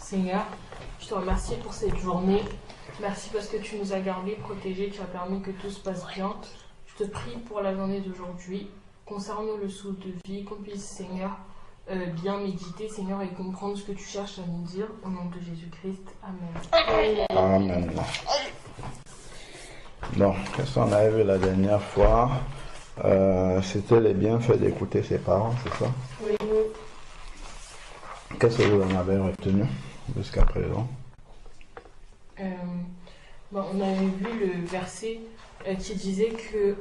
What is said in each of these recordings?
Seigneur, je te remercie pour cette journée. Merci parce que tu nous as gardés, protégés, tu as permis que tout se passe bien. Je te prie pour la journée d'aujourd'hui. Conserve-nous le souffle de vie, qu'on puisse, Seigneur, bien méditer, Seigneur, et comprendre ce que tu cherches à nous dire. Au nom de Jésus-Christ. Amen. Amen. Donc, qu'est-ce qu'on avait vu la dernière fois? C'était les bienfaits d'écouter ses parents, c'est ça? Oui. Qu'est-ce que vous en avez retenu jusqu'à présent? On avait vu le verset qui disait que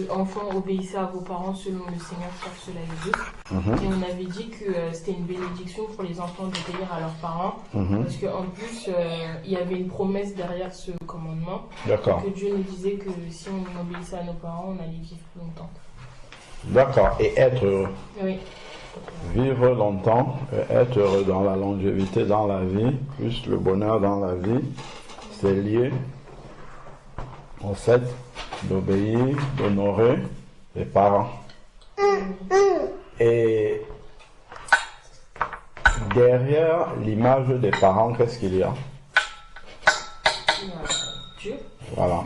enfants, obéissez à vos parents selon le Seigneur, car cela est juste. Et on avait dit que c'était une bénédiction pour les enfants d'obéir à leurs parents, parce qu'en plus, il y avait une promesse derrière ce commandement. D'accord. Que Dieu nous disait que si on obéissait à nos parents, on allait vivre plus longtemps. D'accord. Et être heureux. Oui. Vivre longtemps, être heureux dans la longévité dans la vie, plus le bonheur dans la vie, c'est lié au fait d'obéir, d'honorer les parents. Et derrière l'image des parents, qu'est-ce qu'il y a? Dieu. Voilà.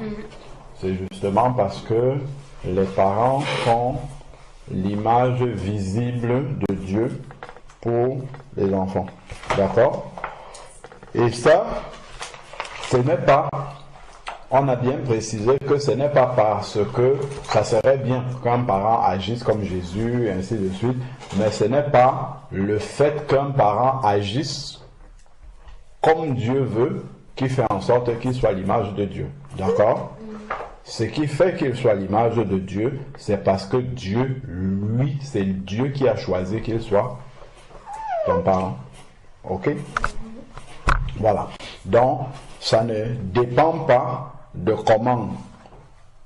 C'est justement parce que les parents sont l'image visible de Dieu pour les enfants. D'accord? Et ça, ce n'est pas, on a bien précisé que ce n'est pas parce que ça serait bien qu'un parent agisse comme Jésus, et ainsi de suite, mais ce n'est pas le fait qu'un parent agisse comme Dieu veut qui fait en sorte qu'il soit l'image de Dieu. D'accord? Ce qui fait qu'il soit l'image de Dieu, c'est parce que Dieu, lui, c'est Dieu qui a choisi qu'il soit ton parent. Ok? Voilà. Donc, ça ne dépend pas de comment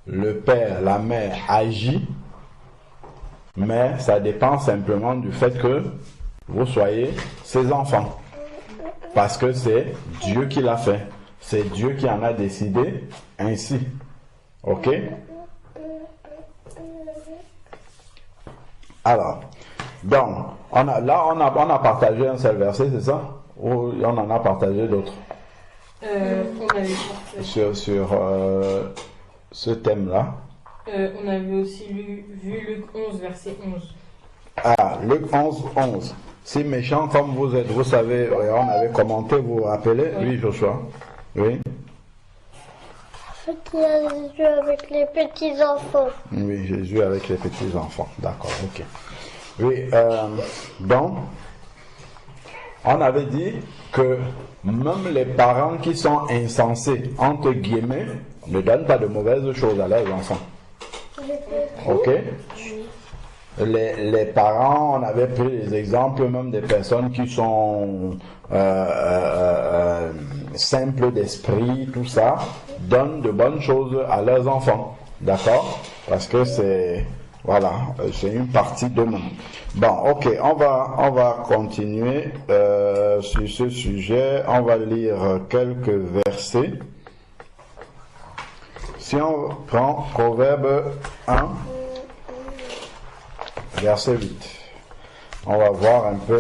le père, la mère agit, mais ça dépend simplement du fait que vous soyez ses enfants. Parce que c'est Dieu qui l'a fait. C'est Dieu qui en a décidé ainsi. Ok? Alors, donc, on a partagé un seul verset, c'est ça? Ou on en a partagé d'autres? On avait Sur ce thème-là. on avait aussi vu Luc 11, verset 11. Ah, Luc 11, 11. Si méchant comme vous êtes, vous savez, on avait commenté, vous vous rappelez? Oui, Joshua. Oui. Jésus avec les petits-enfants. Oui, Jésus avec les petits-enfants. D'accord, ok. Oui, donc, on avait dit que même les parents qui sont insensés, entre guillemets, ne donnent pas de mauvaises choses à leurs enfants. Ok? Les parents, on avait pris les exemples même des personnes qui sont simples d'esprit, tout ça, donnent de bonnes choses à leurs enfants. D'accord? Parce que c'est, voilà, c'est une partie d'eux-mêmes. Bon, ok, on va continuer sur ce sujet. On va lire quelques versets. Si on prend Proverbe 1, verset 8. On va voir un peu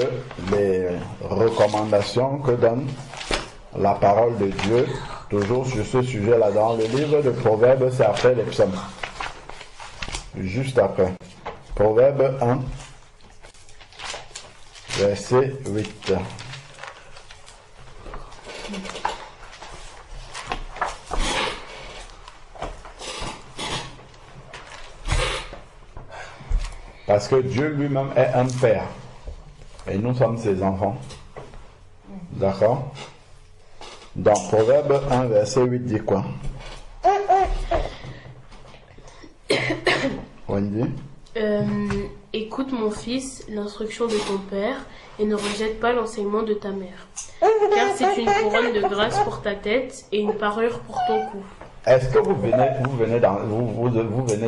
les recommandations que donne la parole de Dieu, toujours sur ce sujet-là. Dans le livre de Proverbes, c'est après les psaumes. Juste après. Proverbe 1, verset 8. Parce que Dieu lui-même est un père. Et nous sommes ses enfants. D'accord? Dans Proverbe 1, verset 8 dit quoi? Wendy? Écoute mon fils, l'instruction de ton père, et ne rejette pas l'enseignement de ta mère. Car c'est une couronne de grâce pour ta tête et une parure pour ton cou. Est-ce que vous venez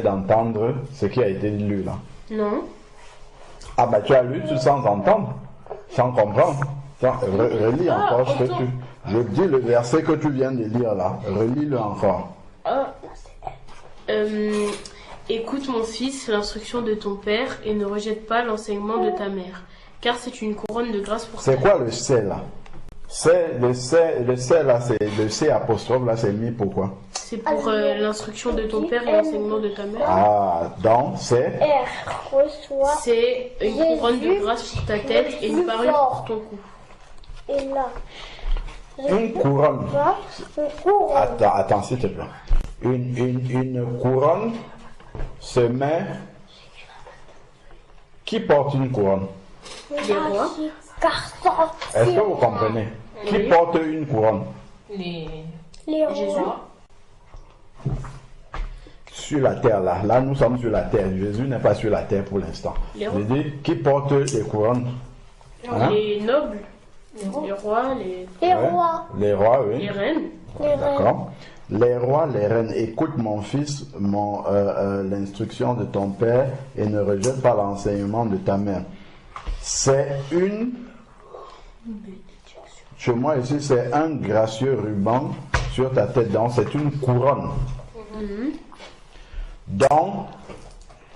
d'entendre ce qui a été lu là? Non. Ah bah tu as lu tout sans entendre, sans comprendre. Relis encore ce que tu... Je dis le verset que tu viens de lire là. Relis-le encore. Écoute mon fils, l'instruction de ton père, et ne rejette pas l'enseignement de ta mère. car c'est une couronne de grâce pour ta C'est tête. quoi le C là? Le C là, c'est le C apostrophe là, c'est mis pourquoi? C'est pour l'instruction de ton père et l'enseignement de ta mère. Ah, donc c'est R reçoit. C'est une couronne de grâce pour ta tête et une parure pour ton cou. Et là, une couronne. va, une couronne. Attends, s'il te plaît. Une couronne se met. Qui porte une couronne? Les rois. Garçon. Est-ce que vous comprenez? Qui Oui. porte une couronne? Les Les Jésus. rois. Sur la terre là. Là, nous sommes sur la terre. Jésus n'est pas sur la terre pour l'instant. Les Je rois. dis, qui porte les couronnes? Hein? Les nobles, les rois, Les Ouais. rois. Les rois, oui. les reines. Les reines. D'accord. Les rois, les reines, écoute mon fils, l'instruction de ton père et ne rejette pas l'enseignement de ta mère. C'est une, chez moi ici, c'est un gracieux ruban sur ta tête. Donc, c'est une couronne. Donc,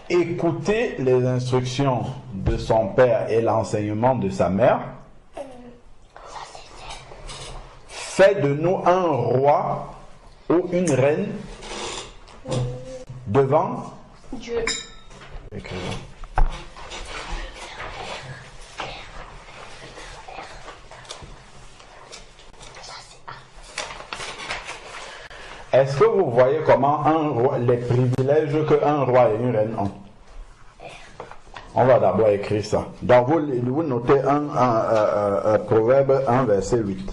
écouter les instructions de son père et l'enseignement de sa mère fait de nous un roi ou une reine devant Dieu. Écrivons. Est-ce que vous voyez comment un roi, les privilèges qu'un roi et une reine ont? On va d'abord écrire ça. Donc vous notez un Proverbe 1, verset 8.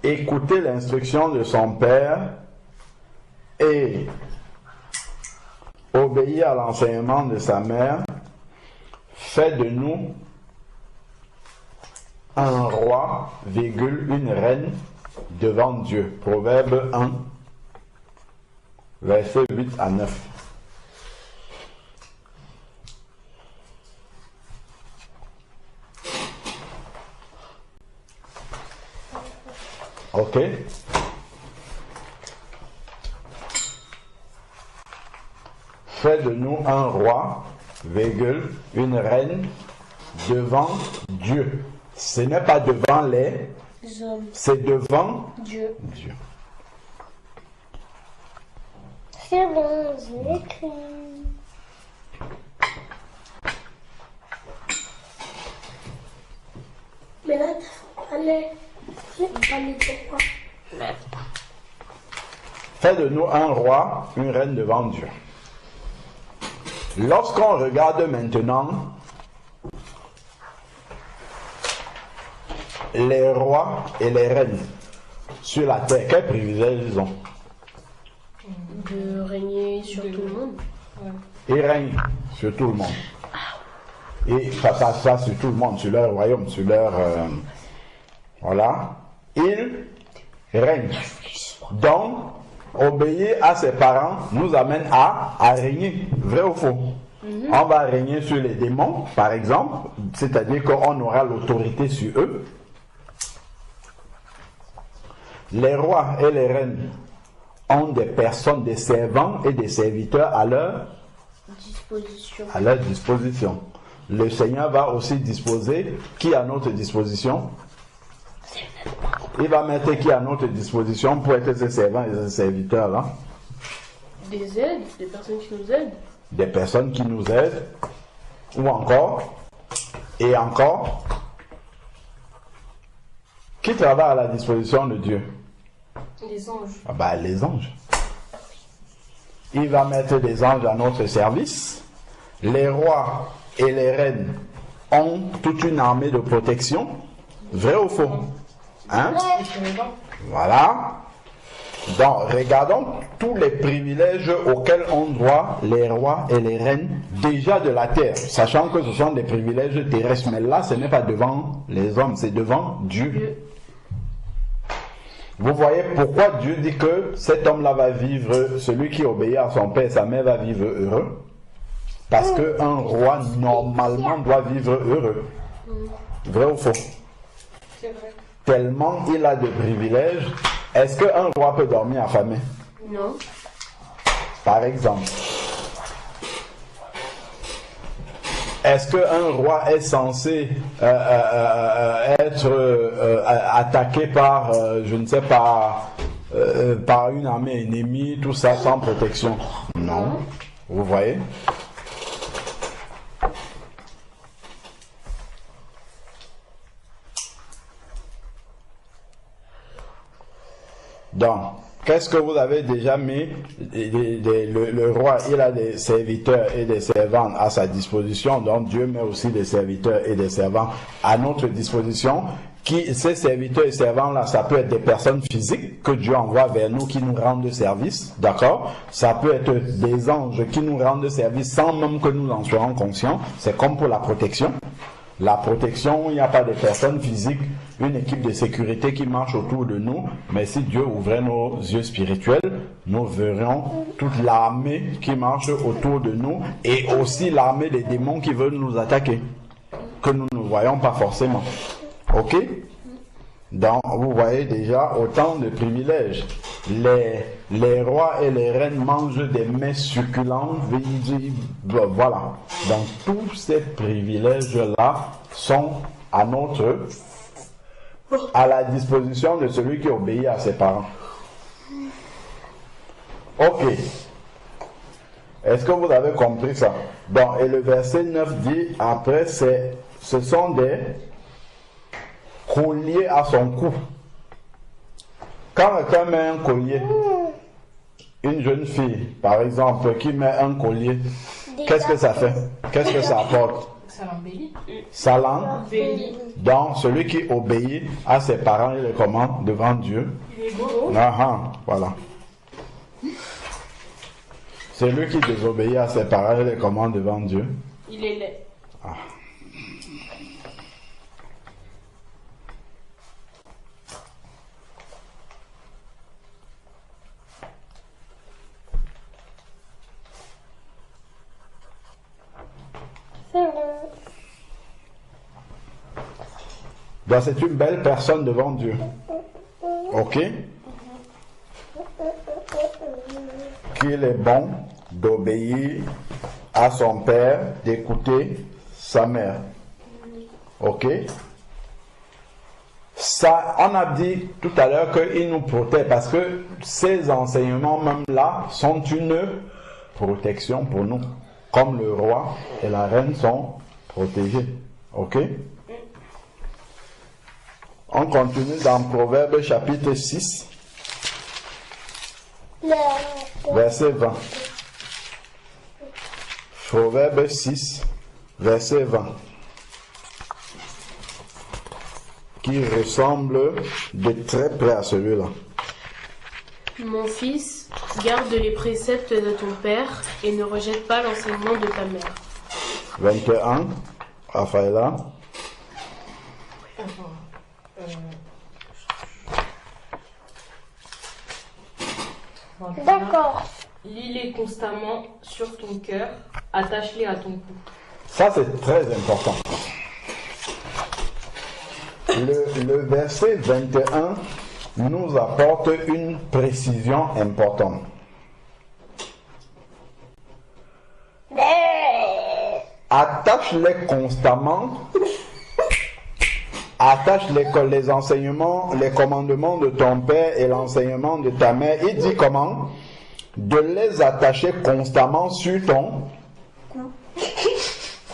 Écouter l'instruction de son père et obéir à l'enseignement de sa mère fait de nous un roi, une reine devant Dieu. Proverbe 1, verset 8 à 9. Ok. Fait de nous un roi, une reine devant Dieu. Ce n'est pas devant les hommes. c'est devant Dieu. Dieu. C'est bon, j'ai écrit. Mais là, allez, allez, pourquoi? Fait de nous un roi, une reine devant Dieu. Lorsqu'on regarde maintenant les rois et les reines sur la terre, quels privilèges ils ont? De régner sur tout le monde. Ils règnent sur tout le monde. Et ça sur tout le monde, sur leur royaume, sur leur... voilà. Ils règnent. Donc, obéir à ses parents nous amène à régner. Vrai ou faux? On va régner sur les démons, par exemple, c'est-à-dire qu'on aura l'autorité sur eux. Les rois et les reines ont des personnes, des servants et des serviteurs à leur disposition. Le Seigneur va aussi disposer qui à notre disposition? Il va mettre qui à notre disposition pour être ses servants et ses serviteurs là? Des aides, des personnes qui nous aident. Des personnes qui nous aident, ou encore, et encore, qui travaille à la disposition de Dieu? Les anges. Ah bah, les anges. Il va mettre des anges à notre service. Les rois et les reines ont toute une armée de protection. Vrai ou faux? Hein? Voilà. Donc, regardons tous les privilèges auxquels ont droit les rois et les reines déjà de la terre, sachant que ce sont des privilèges terrestres. Mais là, ce n'est pas devant les hommes, c'est devant Dieu. Vous voyez pourquoi Dieu dit que cet homme-là va vivre, celui qui obéit à son père et sa mère va vivre heureux. Parce qu'un roi, normalement, doit vivre heureux. Vrai ou faux? C'est vrai. Tellement il a de privilèges. Est-ce qu'un roi peut dormir affamé? Non. Par exemple, est-ce qu'un roi est censé être attaqué par, je ne sais pas, par une armée ennemie, tout ça sans protection? Non. Vous voyez? Donc, qu'est-ce que vous avez déjà mis? Le roi, il a des serviteurs et des servantes à sa disposition. Donc, Dieu met aussi des serviteurs et des servants à notre disposition. Ces serviteurs et servants-là, ça peut être des personnes physiques que Dieu envoie vers nous qui nous rendent service. D'accord? Ça peut être des anges qui nous rendent service sans même que nous en soyons conscients. C'est comme pour la protection. La protection, il n'y a pas de personnes physiques, une équipe de sécurité qui marche autour de nous, mais si Dieu ouvrait nos yeux spirituels, nous verrions toute l'armée qui marche autour de nous et aussi l'armée des démons qui veulent nous attaquer, que nous ne voyons pas forcément. Ok? Donc, vous voyez déjà autant de privilèges. Les rois et les reines mangent des mets succulents, voilà. Donc, tous ces privilèges-là sont à la disposition de celui qui obéit à ses parents. Ok. Est-ce que vous avez compris ça? Donc, et le verset 9 dit, après, ce sont des collier à son cou. Quand quelqu'un met un collier, une jeune fille, par exemple, qui met un collier, qu'est-ce que ça fait? Qu'est-ce que ça apporte? Ça l'embellit. Ça l'embellit. Donc, celui qui obéit à ses parents, il est comment? Devant Dieu. Il est beau. Voilà. Celui qui désobéit à ses parents, il est comment devant Dieu? Il est laid. Donc c'est une belle personne devant Dieu. Ok? Qu'il est bon d'obéir à son père, d'écouter sa mère. Ok? Ça, on a dit tout à l'heure qu'il nous protège parce que ces enseignements même là sont une protection pour nous. Comme le roi et la reine sont protégés. Ok? On continue dans Proverbes chapitre 6, verset 20. Proverbes 6, verset 20. Qui ressemble de très près à celui-là. Mon fils, garde les préceptes de ton père et ne rejette pas l'enseignement de ta mère. 21, Raphaëla. D'accord. Lis-les constamment sur ton cœur, attache-les à ton cou. Ça, c'est très important. Le verset 21 nous apporte une précision importante. Attache-les constamment. Attache les enseignements, les commandements de ton père et l'enseignement de ta mère. Il dit comment? De les attacher constamment sur ton...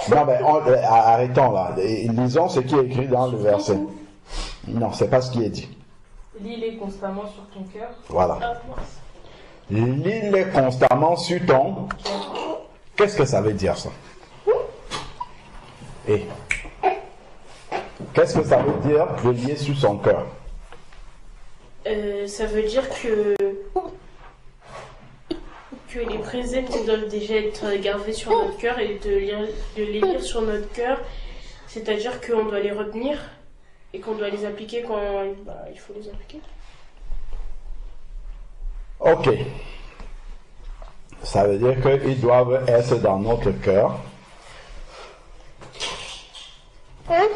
Non mais arrêtons là. Lisons ce qui est écrit dans le verset. Non, c'est pas ce qui est dit. Lis-les constamment sur ton cœur. Voilà. Lis-les constamment sur ton... Qu'est-ce que ça veut dire ça? Et qu'est-ce que ça veut dire de lier sur son cœur? Ça veut dire que les préceptes doivent déjà être gravés sur notre cœur et de les lire sur notre cœur. C'est-à-dire qu'on doit les retenir et qu'on doit les appliquer quand il faut les appliquer. Ok. Ça veut dire qu'ils doivent être dans notre cœur. Hein?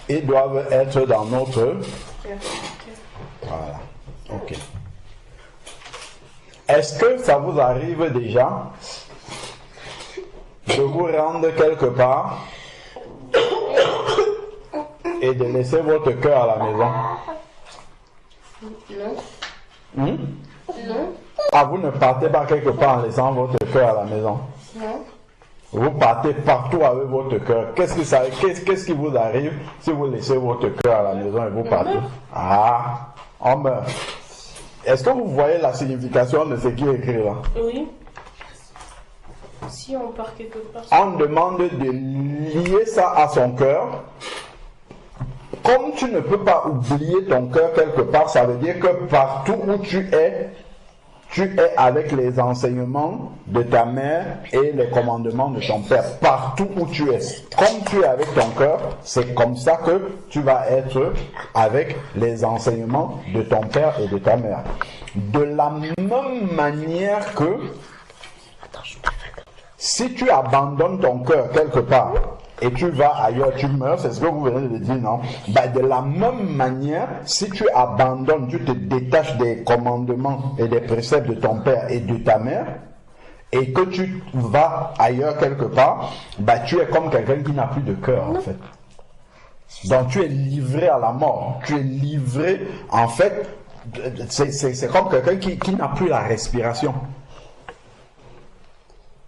Ils doivent être dans notre... Voilà. Ok. Est-ce que ça vous arrive déjà de vous rendre quelque part et de laisser votre cœur à la maison? Non. Non. Ah, vous ne partez pas quelque part en laissant votre cœur à la maison? Non. Vous partez partout avec votre cœur. Qu'est-ce qui vous arrive si vous laissez votre cœur à la maison et vous partez? Ah, on meurt. Est-ce que vous voyez la signification de ce qui est écrit là? Oui. Si on part quelque part. On demande de lier ça à son cœur. Comme tu ne peux pas oublier ton cœur quelque part, ça veut dire que partout où tu es avec les enseignements de ta mère et les commandements de ton père. Partout où tu es. Comme tu es avec ton cœur, c'est comme ça que tu vas être avec les enseignements de ton père et de ta mère. De la même manière que si tu abandonnes ton cœur quelque part et tu vas ailleurs, tu meurs, c'est ce que vous venez de dire, non? Ben, de la même manière, si tu abandonnes, tu te détaches des commandements et des préceptes de ton père et de ta mère, et que tu vas ailleurs quelque part, ben, tu es comme quelqu'un qui n'a plus de cœur, en fait. Donc tu es livré à la mort. Tu es livré, en fait, c'est comme quelqu'un qui n'a plus la respiration.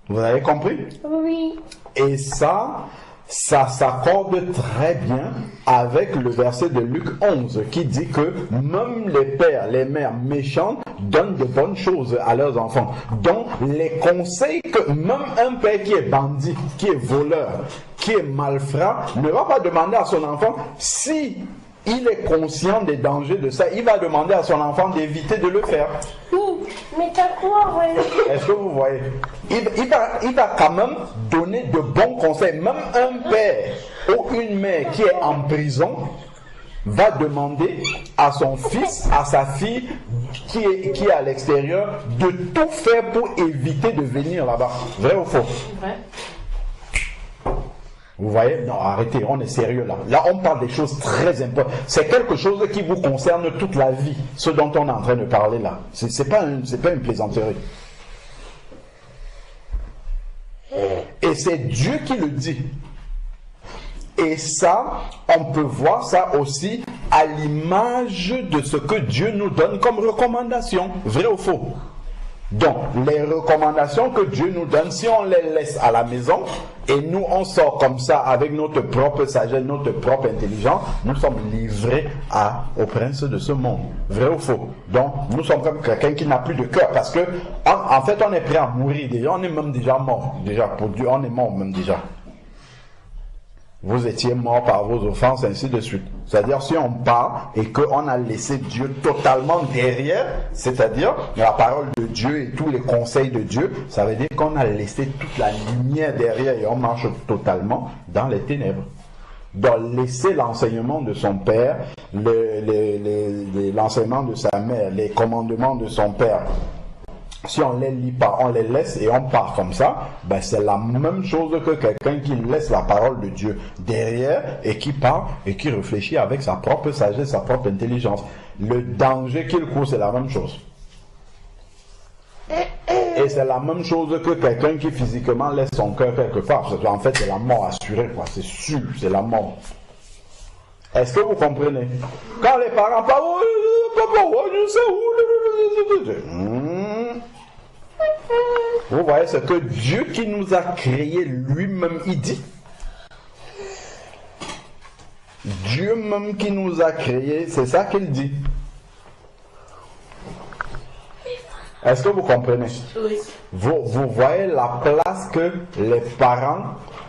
Vous avez compris? Oui. Et ça s'accorde très bien avec le verset de Luc 11 qui dit que même les pères, les mères méchants donnent de bonnes choses à leurs enfants. Donc les conseils que même un père qui est bandit, qui est voleur, qui est malfrat, ne va pas demander à son enfant si il est conscient des dangers de ça, il va demander à son enfant d'éviter de le faire. Oui, mais t'as quoi, ouais? Est-ce que vous voyez? Il va quand même donner de bons conseils. Même un père ou une mère qui est en prison va demander à son fils, à sa fille qui est à l'extérieur de tout faire pour éviter de venir là-bas. Vrai ou faux? Vrai. Vous voyez? Non, arrêtez, on est sérieux là. Là, on parle des choses très importantes. C'est quelque chose qui vous concerne toute la vie, ce dont on est en train de parler là. C'est pas une plaisanterie. Et c'est Dieu qui le dit. Et ça, on peut voir ça aussi à l'image de ce que Dieu nous donne comme recommandation. Vrai ou faux? Donc, les recommandations que Dieu nous donne, si on les laisse à la maison, et nous on sort comme ça avec notre propre sagesse, notre propre intelligence, nous sommes livrés au prince de ce monde. Vrai ou faux? Donc, nous sommes comme quelqu'un qui n'a plus de cœur, parce que, en fait, on est prêt à mourir déjà, on est même déjà mort. Déjà, pour Dieu, on est mort même déjà. Vous étiez mort par vos offenses, ainsi de suite. C'est-à-dire, si on part et qu'on a laissé Dieu totalement derrière, c'est-à-dire la parole de Dieu et tous les conseils de Dieu, ça veut dire qu'on a laissé toute la lumière derrière et on marche totalement dans les ténèbres. Donc, laisser l'enseignement de son père, l'enseignement de sa mère, les commandements de son père, si on les lit pas, on les laisse et on part comme ça, ben c'est la même chose que quelqu'un qui laisse la parole de Dieu derrière et qui part et qui réfléchit avec sa propre sagesse, sa propre intelligence. Le danger qu'il court, c'est la même chose. Et c'est la même chose que quelqu'un qui physiquement laisse son cœur quelque part. En fait, c'est la mort assurée, quoi. C'est sûr, c'est la mort. Est-ce que vous comprenez? Quand les parents parlent, papa, je sais où. Vous voyez ce que Dieu qui nous a créés lui-même, il dit. Dieu même qui nous a créés, c'est ça qu'il dit. Est-ce que vous comprenez? Oui. Vous voyez la place que les parents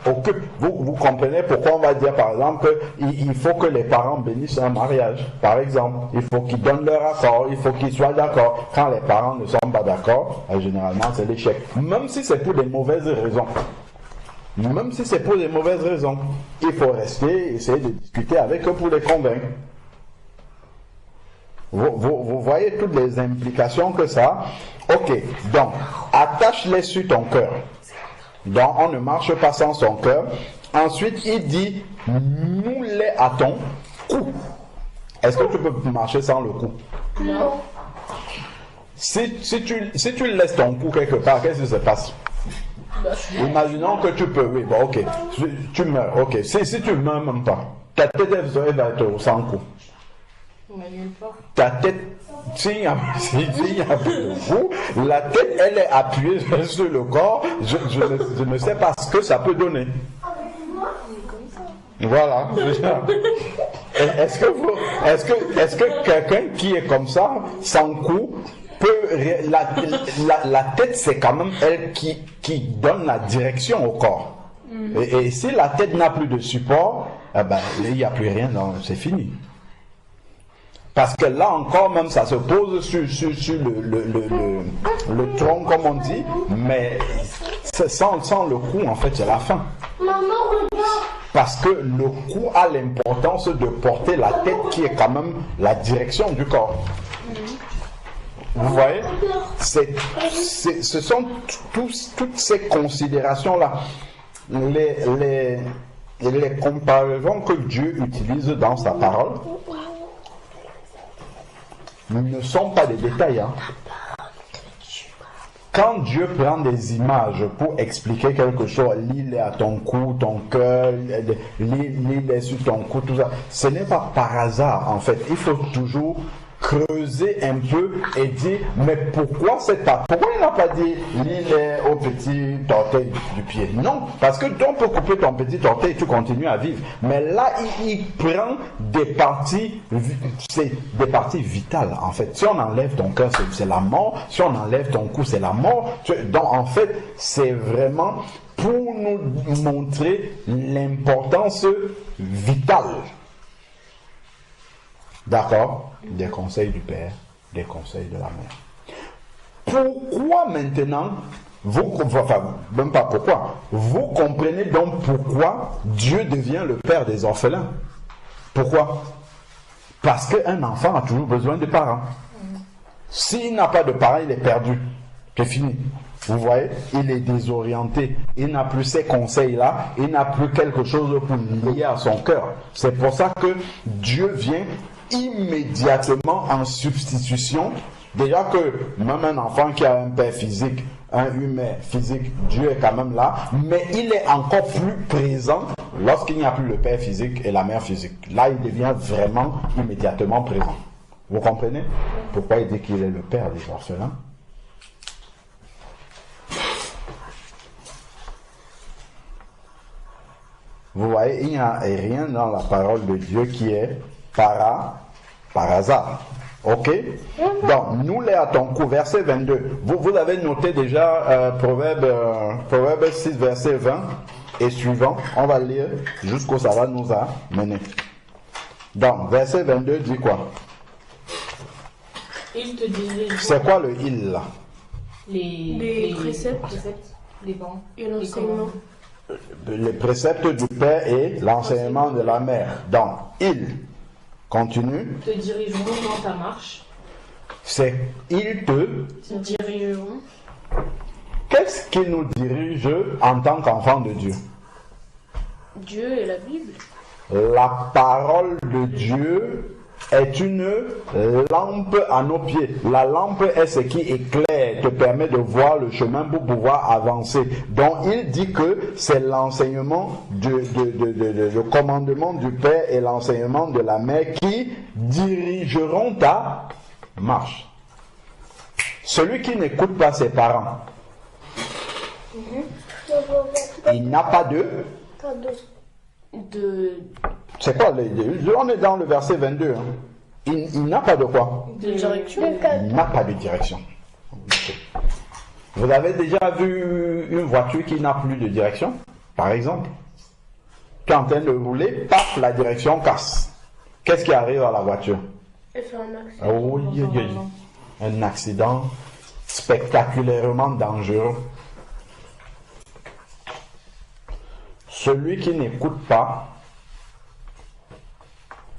occupent. Vous comprenez pourquoi on va dire par exemple qu'il faut que les parents bénissent un mariage. Par exemple, il faut qu'ils donnent leur accord, il faut qu'ils soient d'accord. Quand les parents ne sont pas d'accord, généralement c'est l'échec. Même si c'est pour des mauvaises raisons. Même si c'est pour des mauvaises raisons. Il faut rester, essayer de discuter avec eux pour les convaincre. Vous voyez toutes les implications que ça a. Ok, donc, attache-les sur ton cœur. Donc, on ne marche pas sans son cœur. Ensuite, il dit, noue-les à ton cou. Est-ce que tu peux marcher sans le cou? Non. si tu laisses ton cou quelque part, qu'est-ce qui se passe? Imaginons que tu peux, oui, bon, ok, tu meurs, ok. Si tu meurs même pas, ta tête elle va être sans cou. Ta tête, s'il y a plus de cou, la tête elle est appuyée sur le corps, je ne sais pas ce que ça peut donner. Voilà. Est-ce que quelqu'un qui est comme ça, sans cou, la tête c'est quand même elle qui donne la direction au corps. Et si la tête n'a plus de support, eh ben, il n'y a plus rien, c'est fini. Parce que là encore même ça se pose sur le tronc comme on dit, mais sans le cou en fait c'est la fin. Maman, regarde. Parce que le cou a l'importance de porter la tête qui est quand même la direction du corps. Vous voyez, ce sont toutes ces considérations-là, les comparaisons que Dieu utilise dans sa parole ne sont pas des détails. Hein. Quand Dieu prend des images pour expliquer quelque chose, l'île est à ton cou, ton cœur, l'île est sur ton cou, tout ça, ce n'est pas par hasard en fait. Il faut toujours creuser un peu et dire mais pourquoi il n'a pas dit l'île est au petit orteil du pied? Non, parce que on peut couper ton petit orteil et tu continues à vivre, mais là il prend des parties vitales en fait. Si on enlève ton cœur c'est la mort, si on enlève ton cou c'est la mort. Donc en fait c'est vraiment pour nous montrer l'importance vitale. D'accord? Des conseils du Père, des conseils de la Mère. Pourquoi maintenant, même pas pourquoi, vous comprenez donc pourquoi Dieu devient le Père des orphelins? Pourquoi? Parce qu'un enfant a toujours besoin de parents. S'il n'a pas de parents, il est perdu. C'est fini. Vous voyez, il est désorienté, il n'a plus ces conseils-là, il n'a plus quelque chose pour lier à son cœur. C'est pour ça que Dieu vient immédiatement en substitution. Déjà que même un enfant qui a un père physique, un humain physique, Dieu est quand même là, mais il est encore plus présent lorsqu'il n'y a plus le père physique et la mère physique. Là, il devient vraiment immédiatement présent. Vous comprenez pourquoi il dit qu'il est le père des orphelins? Vous voyez, il n'y a rien dans la parole de Dieu qui est par hasard. Ok? Donc, nous les à ton cou, verset 22. Vous avez noté déjà Proverbe 6, verset 20 et suivant. On va lire jusqu'où ça va nous amener. Donc, verset 22 dit quoi? Il te disait. C'est quoi le il là? Les préceptes, les bancs et l'enseignement. Les préceptes du père et l'enseignement de la mère. Donc, il continue. Te dirigeront dans ta marche. C'est il te dirigeront. Qu'est-ce qui nous dirige en tant qu'enfants de Dieu? Dieu et la Bible. La parole de Dieu est une lampe à nos pieds. La lampe est ce qui éclaire, te permet de voir le chemin pour pouvoir avancer. Donc il dit que c'est l'enseignement, le commandement du Père et l'enseignement de la Mère qui dirigeront ta marche. Celui qui n'écoute pas ses parents, il n'a pas de... C'est quoi on est dans le verset 22. Hein. Il n'a pas de quoi? De direction. Il n'a pas de direction. Okay. Vous avez déjà vu une voiture qui n'a plus de direction? Par exemple, tu es en train de rouler, paf, la direction casse. Qu'est-ce qui arrive à la voiture? Elle fait un accident. Oh, un accident spectaculairement dangereux. Celui qui n'écoute pas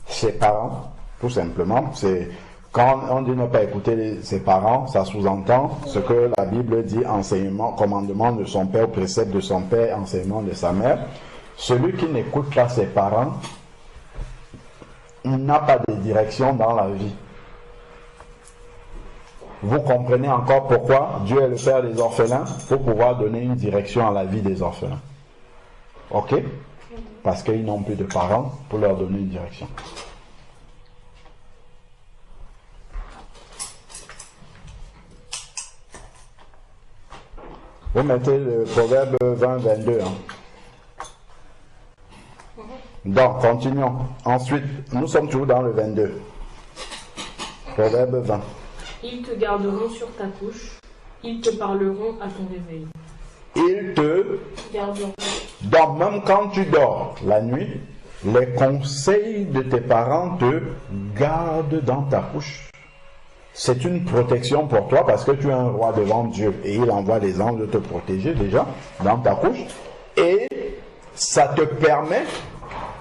ses parents, tout simplement, c'est quand on dit ne pas écouter ses parents, ça sous-entend ce que la Bible dit, enseignement, commandement de son père, précepte de son père, enseignement de sa mère. Celui qui n'écoute pas ses parents, il n'a pas de direction dans la vie. vous comprenez encore pourquoi Dieu est le Père des orphelins, pour pouvoir donner une direction à la vie des orphelins. Ok? Parce qu'ils n'ont plus de parents pour leur donner une direction. Vous mettez le proverbe 20-22. Donc, continuons. Ensuite, nous sommes toujours dans le 22. Proverbe 20. Ils te garderont sur ta couche, ils te parleront à ton réveil. Ils te Garderont. Donc, même quand tu dors la nuit, les conseils de tes parents te gardent dans ta couche. C'est une protection pour toi parce que tu es un roi devant Dieu et il envoie les anges te protéger déjà dans ta couche. Et ça te permet,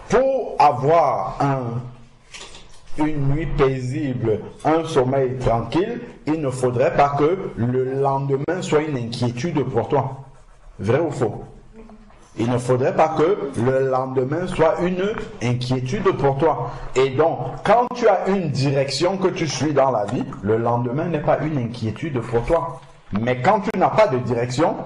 pour avoir une nuit paisible, un sommeil tranquille, il ne faudrait pas que le lendemain soit une inquiétude pour toi. Vrai ou faux? Il ne faudrait pas que le lendemain soit une inquiétude pour toi. Et donc, quand tu as une direction que tu suis dans la vie, le lendemain n'est pas une inquiétude pour toi. Mais quand tu n'as pas de direction,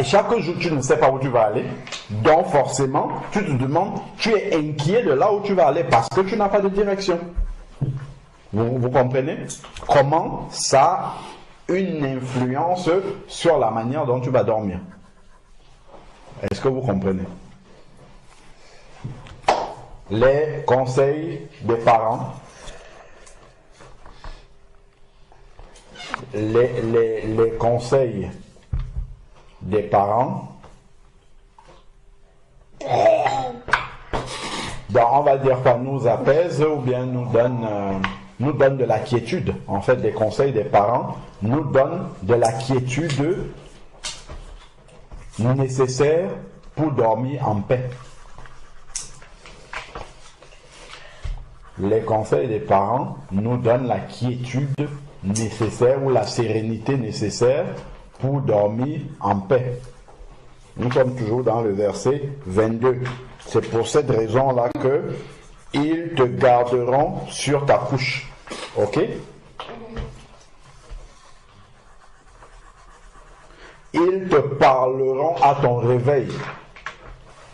chaque jour tu ne sais pas où tu vas aller. Donc forcément, tu te demandes, tu es inquiet de là où tu vas aller parce que tu n'as pas de direction. Vous comprenez? Comment ça a une influence sur la manière dont tu vas dormir? Est-ce que vous comprenez? Les conseils des parents, les conseils des parents, donc on va dire quoi, nous apaisent ou bien nous donnent de la quiétude. En fait, les conseils des parents nous donnent de la quiétude nécessaire pour dormir en paix. Les conseils des parents nous donnent la quiétude nécessaire ou la sérénité nécessaire pour dormir en paix. Nous sommes toujours dans le verset 22. C'est pour cette raison-là que ils te garderont sur ta couche. Ok? Ils te parleront à ton réveil.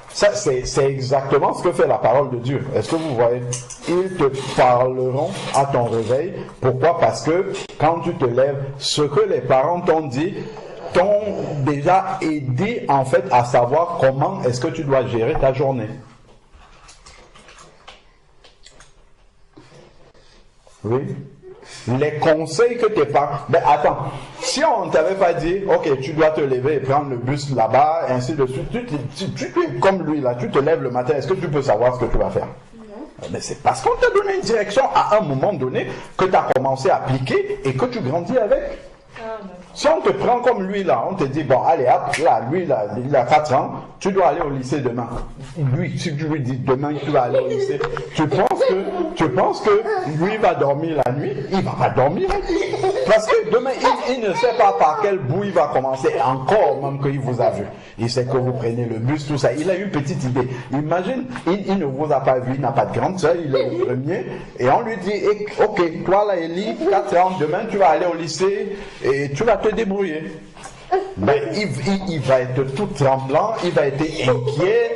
Ça, c'est exactement ce que fait la parole de Dieu. Est-ce que vous voyez? Ils te parleront à ton réveil. Pourquoi? Parce que quand tu te lèves, ce que les parents t'ont dit, t'ont déjà aidé en fait à savoir comment est-ce que tu dois gérer ta journée. Oui? Les conseils que tes parents... Mais attends, si on ne t'avait pas dit, ok, tu dois te lever et prendre le bus là-bas, et ainsi de suite, tu es comme lui là, tu te lèves le matin, est-ce que tu peux savoir ce que tu vas faire? Mais c'est parce qu'on t'a donné une direction à un moment donné que tu as commencé à appliquer et que tu grandis avec. Si on te prend comme lui là, on te dit, bon, allez, hop, là, lui là, il a 4 ans, tu dois aller au lycée demain. Lui, si tu lui dis demain, tu vas aller au lycée, tu penses que lui va dormir la nuit? Il va pas dormir. Parce que demain, il ne sait pas par quel bout il va commencer, encore même qu'il vous a vu. Il sait que vous prenez le bus, tout ça. Il a une petite idée. Imagine, il ne vous a pas vu, il n'a pas de grande soeur, il est le premier, et on lui dit, ok, toi là, Elie, 4 ans, demain, tu vas aller au lycée, et tu vas te débrouiller. Mais il va être tout tremblant, il va être inquiet,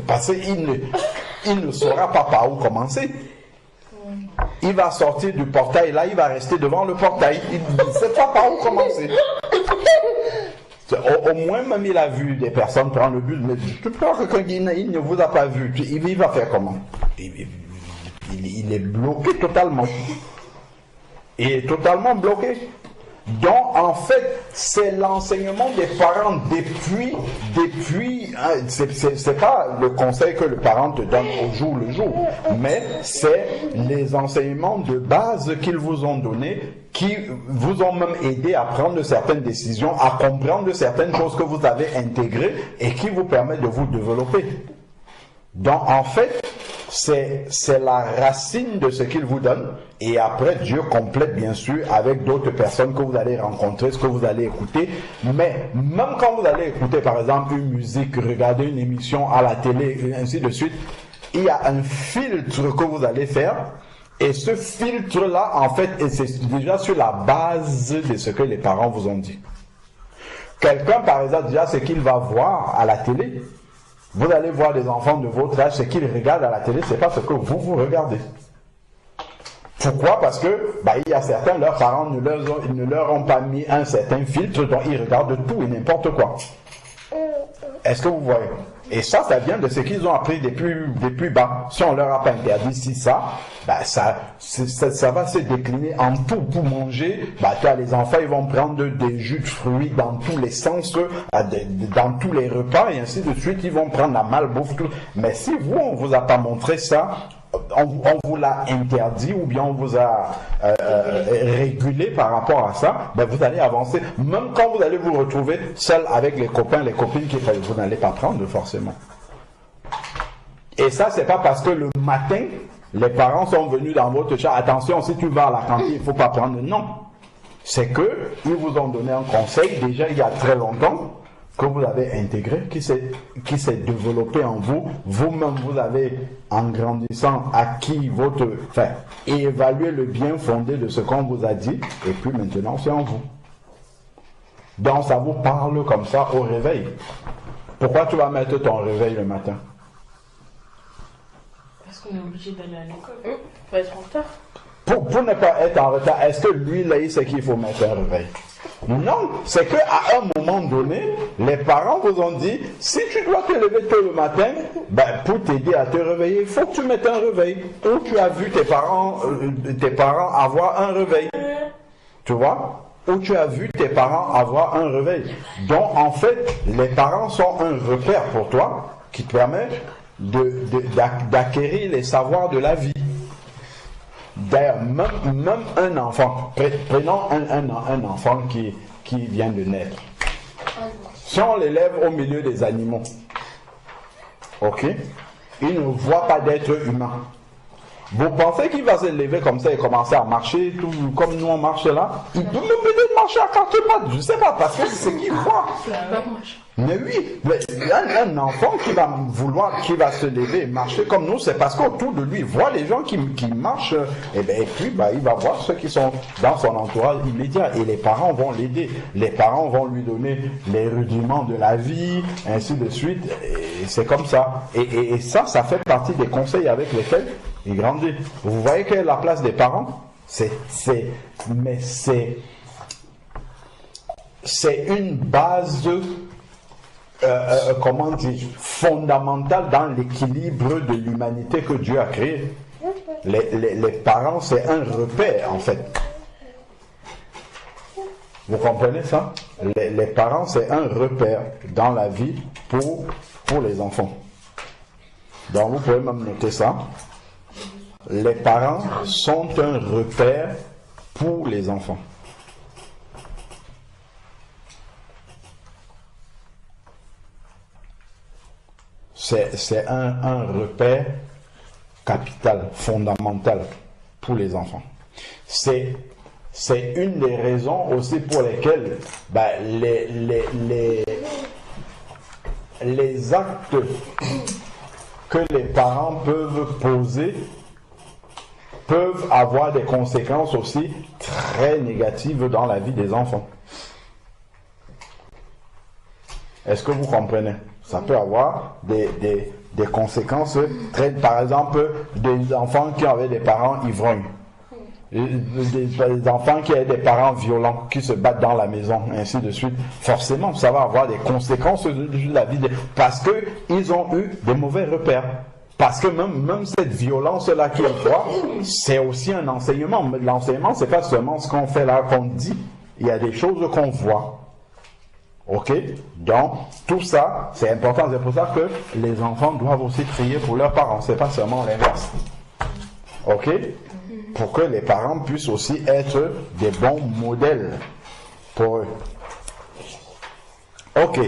parce qu'il ne saura pas par où commencer. Il va sortir du portail, là il va rester devant le portail, il ne sait pas par où commencer. Au moins même il a vu des personnes prendre le bus, mais tu crois que quand il ne vous a pas vu, il va faire comment? Il est bloqué totalement. Il est totalement bloqué. Donc, en fait, c'est l'enseignement des parents depuis, c'est pas le conseil que le parent te donne au jour le jour, mais c'est les enseignements de base qu'ils vous ont donnés, qui vous ont même aidé à prendre certaines décisions, à comprendre certaines choses que vous avez intégrées et qui vous permettent de vous développer. Donc, en fait, c'est la racine de ce qu'il vous donne, et après Dieu complète bien sûr avec d'autres personnes que vous allez rencontrer, ce que vous allez écouter. Mais même quand vous allez écouter par exemple une musique, regarder une émission à la télé et ainsi de suite, il y a un filtre que vous allez faire Et ce filtre-là, en fait, c'est déjà sur la base de ce que les parents vous ont dit. Quelqu'un, par exemple, déjà, ce qu'il va voir à la télé, vous allez voir des enfants de votre âge, ce qu'ils regardent à la télé, c'est pas ce que vous regardez. Pourquoi? Parce que, il y a certains, leurs parents ne leur ont pas mis un certain filtre, donc ils regardent tout et n'importe quoi. Est-ce que vous voyez? Et ça vient de ce qu'ils ont appris des plus bas. Si on leur a pas interdit ça va se décliner en tout. Pour manger, les enfants, ils vont prendre des jus de fruits dans tous les sens, dans tous les repas, et ainsi de suite, ils vont prendre la malbouffe, tout. Mais si on vous a pas montré ça, on vous l'a interdit ou bien on vous a régulé par rapport à ça, vous allez avancer. Même quand vous allez vous retrouver seul avec les copains, les copines, vous n'allez pas prendre forcément. Et ça, c'est pas parce que le matin, les parents sont venus dans votre chambre, attention, si tu vas à la cantine, il ne faut pas prendre. Non. C'est que ils vous ont donné un conseil, déjà il y a très longtemps, que vous avez intégré, qui s'est développé en vous. Vous-même, vous avez, en grandissant, acquis évalué le bien fondé de ce qu'on vous a dit, et puis maintenant, c'est en vous. Donc, ça vous parle comme ça au réveil. Pourquoi tu vas mettre ton réveil le matin? Parce qu'on est obligé d'aller à l'école. On va être en retard. Pour ne pas être en retard, est-ce que lui, là, il sait qu'il faut mettre un réveil? Non, c'est qu'à un moment donné, les parents vous ont dit, si tu dois te lever tôt le matin, pour t'aider à te réveiller, il faut que tu mettes un réveil. Ou tu as vu tes parents avoir un réveil. Tu vois? Ou tu as vu tes parents avoir un réveil. Donc, en fait, les parents sont un repère pour toi qui te permet d'acquérir les savoirs de la vie. D'ailleurs, même un enfant, prenons un enfant qui vient de naître. Si on l'élève au milieu des animaux, ok, il ne voit pas d'être humain. Vous pensez qu'il va se lever comme ça et commencer à marcher, tout comme nous on marche là? Il peut même peut-être marcher à quatre pattes, je ne sais pas, parce que c'est ce qu'il voit. Mais oui, un enfant qui va se lever et marcher comme nous, c'est parce qu'autour de lui, il voit les gens qui marchent, et puis il va voir ceux qui sont dans son entourage immédiat, et les parents vont l'aider. Les parents vont lui donner les rudiments de la vie, ainsi de suite, et c'est comme ça. Et ça fait partie des conseils avec lesquels il grandit. Vous voyez quelle est la place des parents? C'est une base fondamentale dans l'équilibre de l'humanité que Dieu a créé. Les parents, c'est un repère en fait. Vous comprenez ça? Les parents, c'est un repère dans la vie pour les enfants. Donc vous pouvez même noter ça. Les parents sont un repère pour les enfants. C'est un repère capital, fondamental pour les enfants. C'est une des raisons aussi pour lesquelles les actes que les parents peuvent poser peuvent avoir des conséquences aussi très négatives dans la vie des enfants. Est-ce que vous comprenez? Ça peut avoir des conséquences très... Par exemple, des enfants qui avaient des parents ivrognes. Des enfants qui avaient des parents violents, qui se battent dans la maison, ainsi de suite. Forcément, ça va avoir des conséquences de la vie. Parce qu'ils ont eu des mauvais repères. Parce que même cette violence-là qu'ils voient, c'est aussi un enseignement. L'enseignement, c'est pas seulement ce qu'on fait là, qu'on dit. Il y a des choses qu'on voit. Ok? Donc, tout ça, c'est important. C'est pour ça que les enfants doivent aussi prier pour leurs parents. C'est pas seulement l'inverse. Ok? Pour que les parents puissent aussi être des bons modèles pour eux. Ok,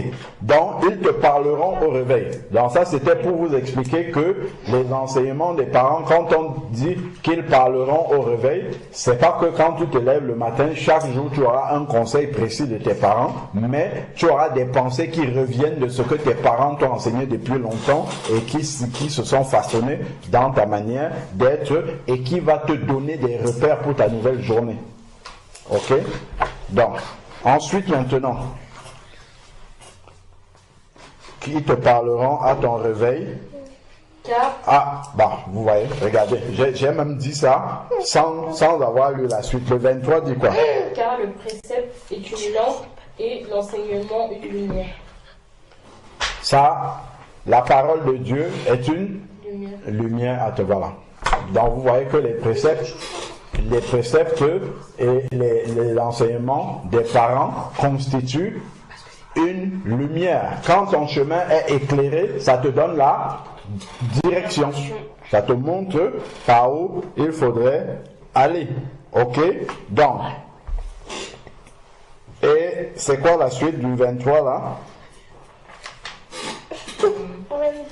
donc ils te parleront au réveil. Donc ça c'était pour vous expliquer que les enseignements des parents, quand on dit qu'ils parleront au réveil, c'est pas que quand tu te lèves le matin, chaque jour tu auras un conseil précis de tes parents, mais tu auras des pensées qui reviennent de ce que tes parents t'ont enseigné depuis longtemps et qui se sont façonnés dans ta manière d'être et qui va te donner des repères pour ta nouvelle journée. Ok? Donc, ensuite maintenant, qui te parleront à ton réveil. Car, Ah, bah, vous voyez, regardez, j'ai même dit ça sans avoir lu la suite. Le 23 dit quoi? car le précepte est une lampe et l'enseignement une lumière. Ça, la parole de Dieu est une lumière à te voilà. Donc vous voyez que les préceptes et l'enseignement des parents constituent une lumière. Quand ton chemin est éclairé, ça te donne la direction. Ça te montre par où il faudrait aller. Ok? Donc, et c'est quoi la suite du 23 là?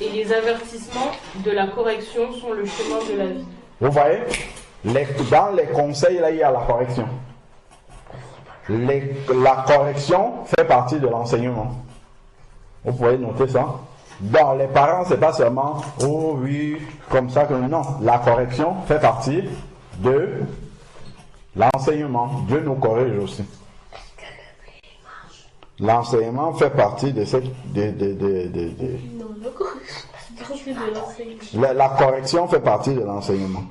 Et les avertissements de la correction sont le chemin de la vie. Vous voyez? Dans les conseils, là, il y a la correction. La correction fait partie de l'enseignement. Vous pouvez noter ça. Dans les parents, c'est pas seulement oh oui, comme ça que non. La correction fait partie de l'enseignement. Dieu nous corrige aussi. L'enseignement fait partie de cette. Non, la correction de l'enseignement. La correction fait partie de l'enseignement.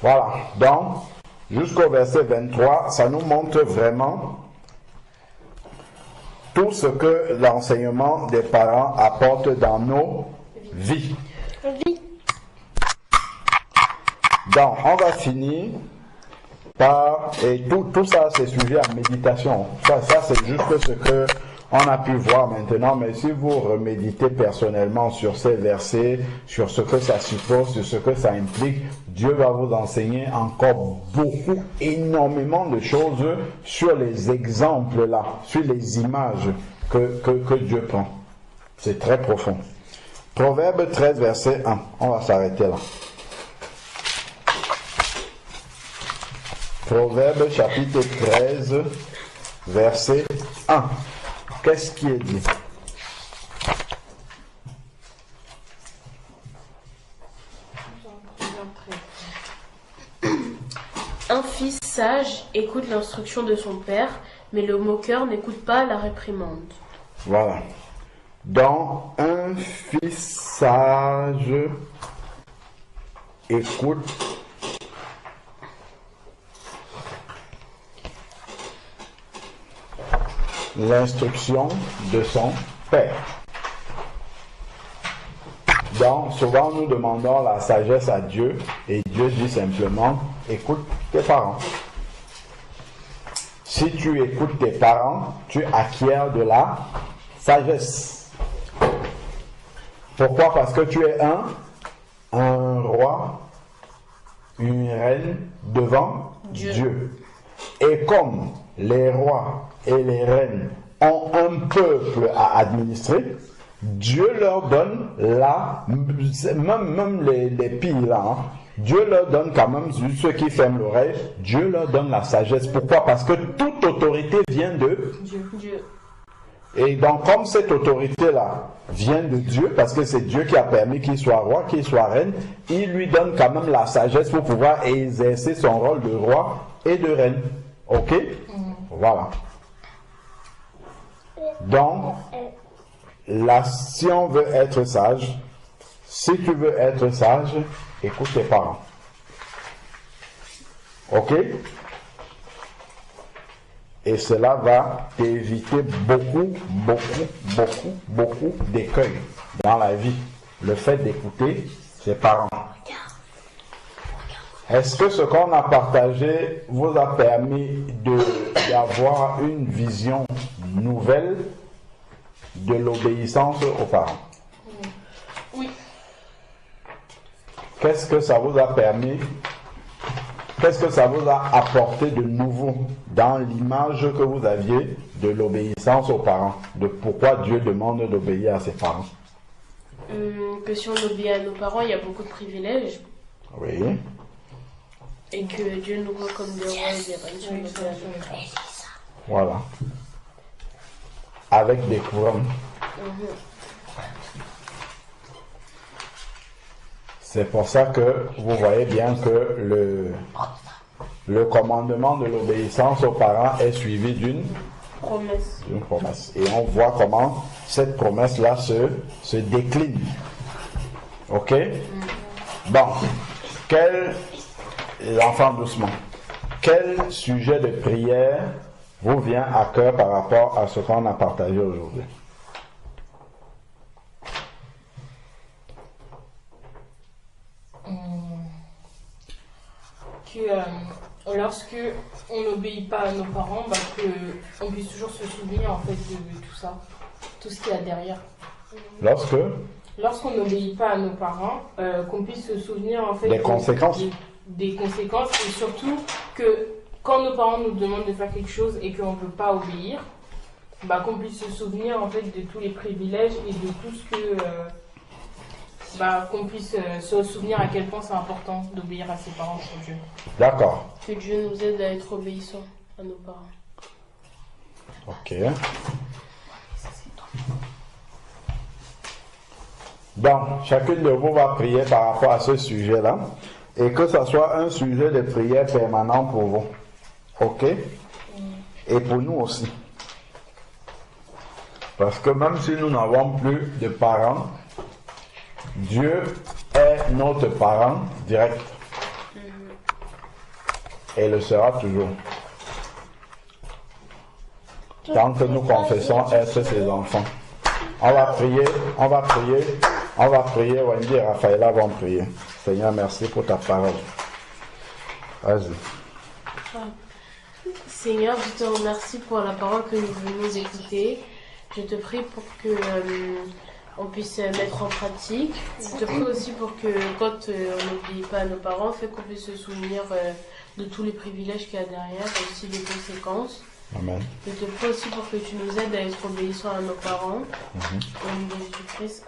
Voilà, donc jusqu'au verset 23, ça nous montre vraiment tout ce que l'enseignement des parents apporte dans nos vies. Donc, on va finir par, et tout ça c'est suivi à méditation. Ça c'est juste ce que on a pu voir maintenant, mais si vous reméditez personnellement sur ces versets, sur ce que ça suppose, sur ce que ça implique, Dieu va vous enseigner encore beaucoup, énormément de choses sur les exemples là, sur les images que Dieu prend. C'est très profond. Proverbe 13, verset 1. On va s'arrêter là. Proverbe chapitre 13, verset 1. Qu'est-ce qui est dit? Un fils sage écoute l'instruction de son père, mais le moqueur n'écoute pas la réprimande. Voilà. Donc, un fils sage écoute l'instruction de son père. Donc, souvent nous demandons la sagesse à Dieu et Dieu dit simplement, écoute tes parents. Si tu écoutes tes parents, tu acquiers de la sagesse. Pourquoi? Parce que tu es un roi, une reine devant Dieu. Et comme les rois et les reines ont un peuple à administrer, Dieu leur donne même les pires là, hein, Dieu leur donne quand même, ceux qui ferment l'oreille, Dieu leur donne la sagesse. Pourquoi? Parce que toute autorité vient de Dieu. Et donc comme cette autorité-là vient de Dieu, parce que c'est Dieu qui a permis qu'il soit roi, qu'il soit reine, il lui donne quand même la sagesse pour pouvoir exercer son rôle de roi et de reine. Ok? Voilà. Donc, si on veut être sage, si tu veux être sage, écoute tes parents. Ok? Et cela va t'éviter beaucoup d'écueils dans la vie. Le fait d'écouter ses parents. Est-ce que ce qu'on a partagé vous a permis d'avoir une vision nouvelle de l'obéissance aux parents? qu'est-ce que ça vous a permis? Qu'est-ce que ça vous a apporté de nouveau dans l'image que vous aviez de l'obéissance aux parents? De pourquoi Dieu demande d'obéir à ses parents? Que si on obéit à nos parents, il y a beaucoup de privilèges. Oui. Et que Dieu nous voit comme des rois et des reines sur notre terre. Voilà. Avec des couronnes. C'est pour ça que vous voyez bien que le commandement de l'obéissance aux parents est suivi d'une promesse. Et on voit comment cette promesse-là se décline. Ok? Bon. Les enfants, doucement. Quel sujet de prière vous vient à cœur par rapport à ce qu'on a partagé aujourd'hui? Que lorsque on n'obéit pas à nos parents, qu'on puisse toujours se souvenir en fait de tout ça, tout ce qu'il y a derrière. Lorsqu'on n'obéit pas à nos parents, qu'on puisse se souvenir en fait des conséquences. Des conséquences, et surtout que quand nos parents nous demandent de faire quelque chose et qu'on ne peut pas obéir, qu'on puisse se souvenir en fait de tous les privilèges et de tout ce que qu'on puisse se souvenir à quel point c'est important d'obéir à ses parents pour Dieu. D'accord. Que Dieu nous aide à être obéissants à nos parents. Ok. Donc, chacune de vous va prier par rapport à ce sujet-là, et que ce soit un sujet de prière permanent pour vous. Ok? Et pour nous aussi. Parce que même si nous n'avons plus de parents, Dieu est notre parent direct. Et le sera toujours. Tant que nous confessons être ses enfants. On va prier, Wendy et Raphaëla vont prier. Seigneur, merci pour ta parole. Vas-y. Seigneur, je te remercie pour la parole que nous venons d'écouter. Je te prie pour que on puisse mettre en pratique. Je te prie aussi pour que quand on n'oublie pas à nos parents, fait qu'on puisse se souvenir de tous les privilèges qu'il y a derrière, et aussi des conséquences. Amen. Je te prie aussi pour que tu nous aides à être obéissants à nos parents. Au nom de Jésus-Christ.